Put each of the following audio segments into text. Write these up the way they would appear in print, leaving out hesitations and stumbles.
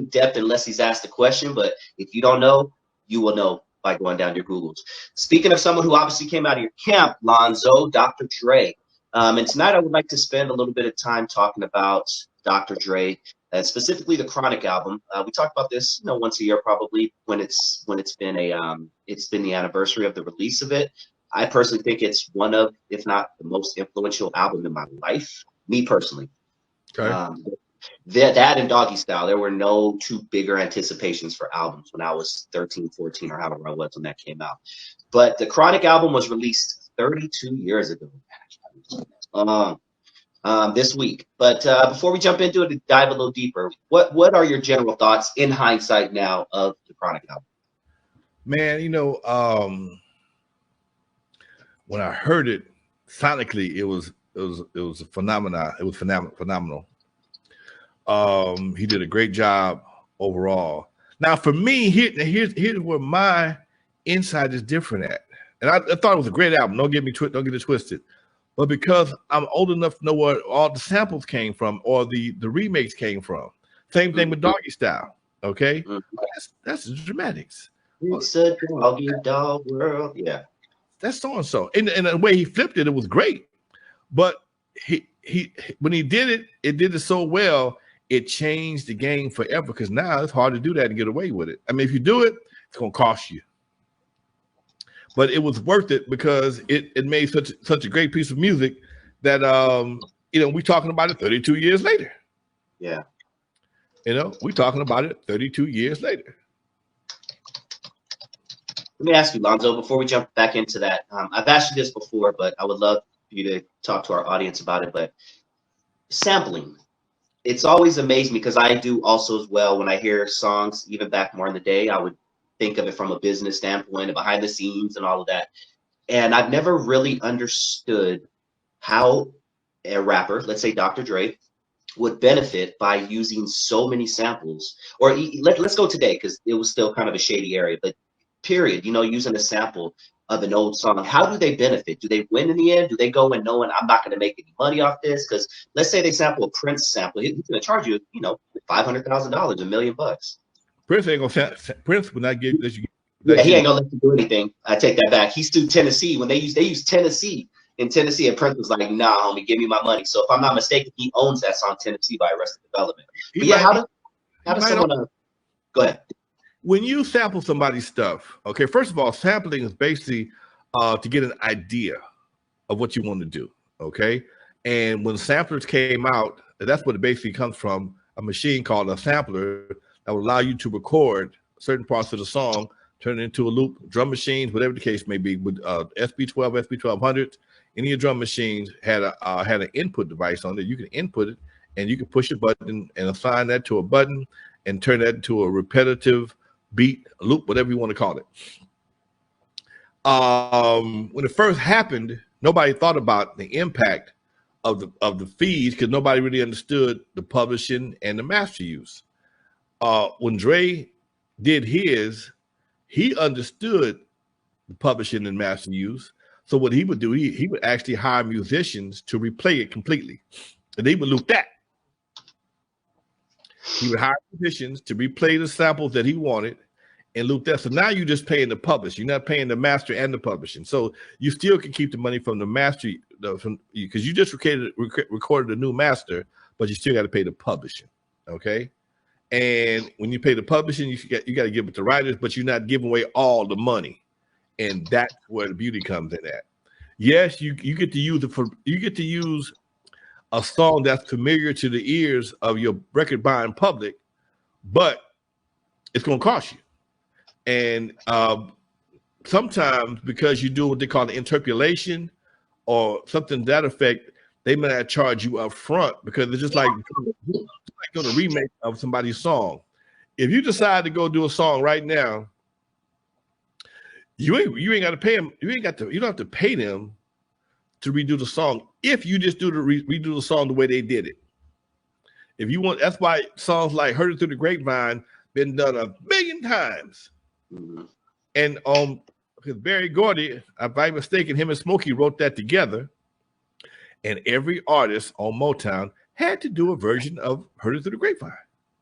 depth unless he's asked a question. But if you don't know, you will know by going down your Googles. Speaking of someone who obviously came out of your camp, Lonzo, Dr. Dre. And tonight I would like to spend a little bit of time talking about Dr. Dre, and specifically the Chronic album. We talk about this, once a year probably when it's been the anniversary of the release of it. I personally think it's one of, if not the most influential album in my life, me personally. Okay. That and Doggy Style, there were no two bigger anticipations for albums when I was 13, 14, or however I was when that came out. But the Chronic album was released 32 years ago. This week. But before we jump into it and dive a little deeper, what are your general thoughts in hindsight now of the Chronic album? Man, when I heard it sonically, it was a phenomenon. It was phenomenal. He did a great job overall. Now, for me, here's where my insight is different at. And I thought it was a great album. Don't get it twisted. But because I'm old enough to know where all the samples came from or the remakes came from. Same thing with Doggy Style. Okay, that's the dramatics. It's a doggy dog world. Yeah, that's so and so. And the way he flipped it, it was great. But he when he did it so well. It changed the game forever because now it's hard to do that and get away with it. I mean, if you do it, it's gonna cost you. But it was worth it because it made such a great piece of music that we're talking about it 32 years later. Yeah. We're talking about it 32 years later. Let me ask you, Lonzo, before we jump back into that. I've asked you this before, but I would love for you to talk to our audience about it. But sampling, it's always amazed me because I do also as well. When I hear songs, even back more in the day, I would think of it from a business standpoint and behind the scenes and all of that. And I've never really understood how a rapper, let's say Dr. Dre, would benefit by using so many samples. Or let's go today because it was still kind of a shady area, but period, using a sample of an old song. How do they benefit? Do they win in the end? Do they go in knowing I'm not going to make any money off this? Because let's say they sample a Prince sample, he's going to charge you, $500,000, $1 million. Prince ain't gonna. Prince would not give you. Yeah, he ain't gonna let you do anything. I take that back. He sued Tennessee when they used Tennessee in Tennessee, and Prince was like, "Nah, homie, give me my money." So if I'm not mistaken, he owns that song Tennessee by Arrested Development. But yeah, how does someone go ahead? When you sample somebody's stuff, okay, first of all, sampling is basically to get an idea of what you want to do, okay? And when samplers came out, that's what it basically comes from, a machine called a sampler that will allow you to record certain parts of the song, turn it into a loop, drum machines, whatever the case may be, with SP12, SP1200s, any of your drum machines had an input device on it. You can input it, and you can push a button and assign that to a button and turn that into a repetitive beat, loop, whatever you want to call it. When it first happened, nobody thought about the impact of the fees because nobody really understood the publishing and the master use. When Dre did his, he understood the publishing and master use. So what he would do, he would actually hire musicians to replay it completely, and they would loop that. He would hire musicians to replay the samples that he wanted and loop that. So now you're just paying the publish. You're not paying the master and the publishing. So you still can keep the money from the master because you just recorded a new master, but you still got to pay the publishing. Okay. And when you pay the publishing, you got to give it to writers, but you're not giving away all the money. And that's where the beauty comes in at. Yes, you get to use a song that's familiar to the ears of your record buying public, but it's going to cost you. And sometimes because you do what they call the interpolation or something to that effect, they may not charge you up front because it's just like doing a remake of somebody's song. If you decide to go do a song right now, you ain't got to pay them. You don't have to pay them to redo the song if you just redo the song the way they did it. If you want, that's why songs like "Heard It Through the Grapevine" been done 1 million times. And because Barry Gordy, if I'm mistaken, him and Smokey wrote that together, and every artist on Motown had to do a version of "Heard It Through the Grapevine."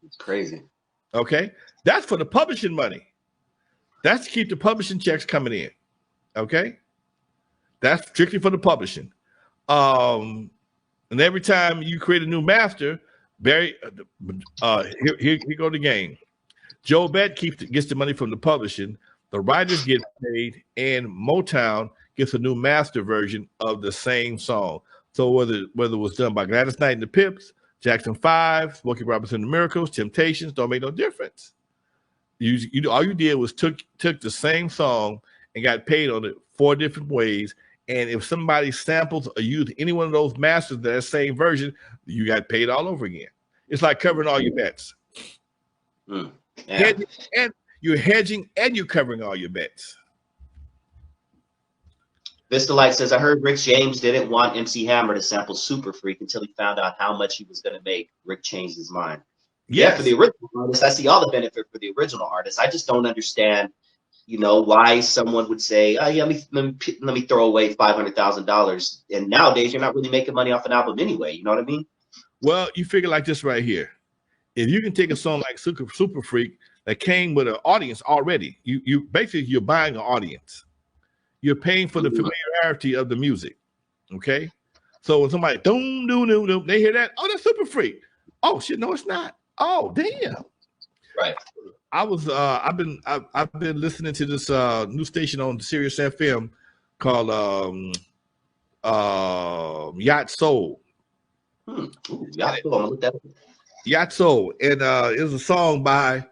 It's crazy. Okay, that's for the publishing money. That's to keep the publishing checks coming in. Okay, that's strictly for the publishing. And every time you create a new master, Barry, here go the game. Joe Bet gets the money from the publishing. The writers get paid, and Motown gets a new master version of the same song. So whether it was done by Gladys Knight and the Pips, Jackson 5, Smokey Robinson and the Miracles, Temptations, don't make no difference. You all you did was took the same song and got paid on it 4 different ways. And if somebody samples or used any one of those masters, that same version, you got paid all over again. It's like covering all your bets. Yeah. And you're hedging and you're covering all your bets. Vista Light says, I heard Rick James didn't want MC Hammer to sample Super Freak until he found out how much he was going to make. Rick changed his mind. Yes. Yeah, for the original artist, I see all the benefit for the original artist. I just don't understand, why someone would say, oh, yeah, let me throw away $500,000. And nowadays, you're not really making money off an album anyway. You know what I mean? Well, you figure like this right here. If you can take a song like Super Freak that came with an audience already, you basically you're buying an audience. You're paying for the familiarity of the music. Okay. So when somebody they hear that, oh, that's Super Freak. Oh shit, no, it's not. Oh, damn. Right. I've been listening to this new station on Sirius FM called Yacht Soul. Yacht Soul. I'm gonna look that up. Yacht Soul. And it was a song by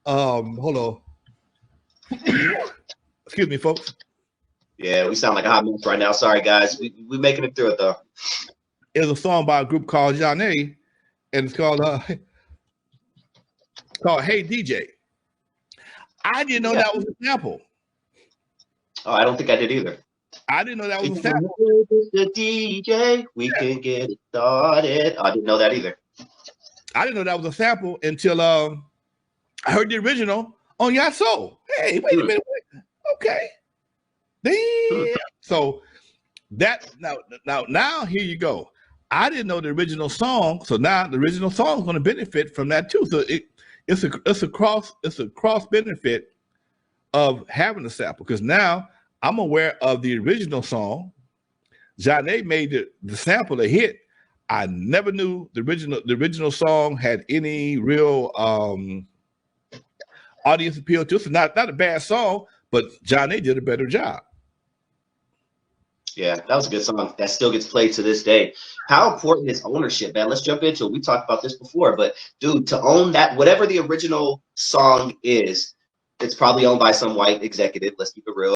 hold on. Excuse me, folks. Yeah, we sound like a hot mess right now. Sorry, guys. We're making it through it though. It was a song by a group called N.W.A, and it's called Hey DJ. I didn't know that was a sample. Oh, I don't think I did either. I didn't know that was a sample. The DJ, we can get it started. I didn't know that either. I didn't know that was a sample until I heard the original on Yacht Soul. Hey, wait a minute. Okay. Damn. So that now here you go. I didn't know the original song, so now the original song is going to benefit from that too. So it's a cross benefit of having a sample, because now I'm aware of the original song. Johnny made the sample a hit. I never knew the original song had any real audience appeal to it. So not a bad song, but Johnny did a better job. Yeah, that was a good song. That still gets played to this day. How important is ownership, man? Let's jump into it. We talked about this before, but dude, to own that, whatever the original song is, it's probably owned by some white executive. Let's keep it real.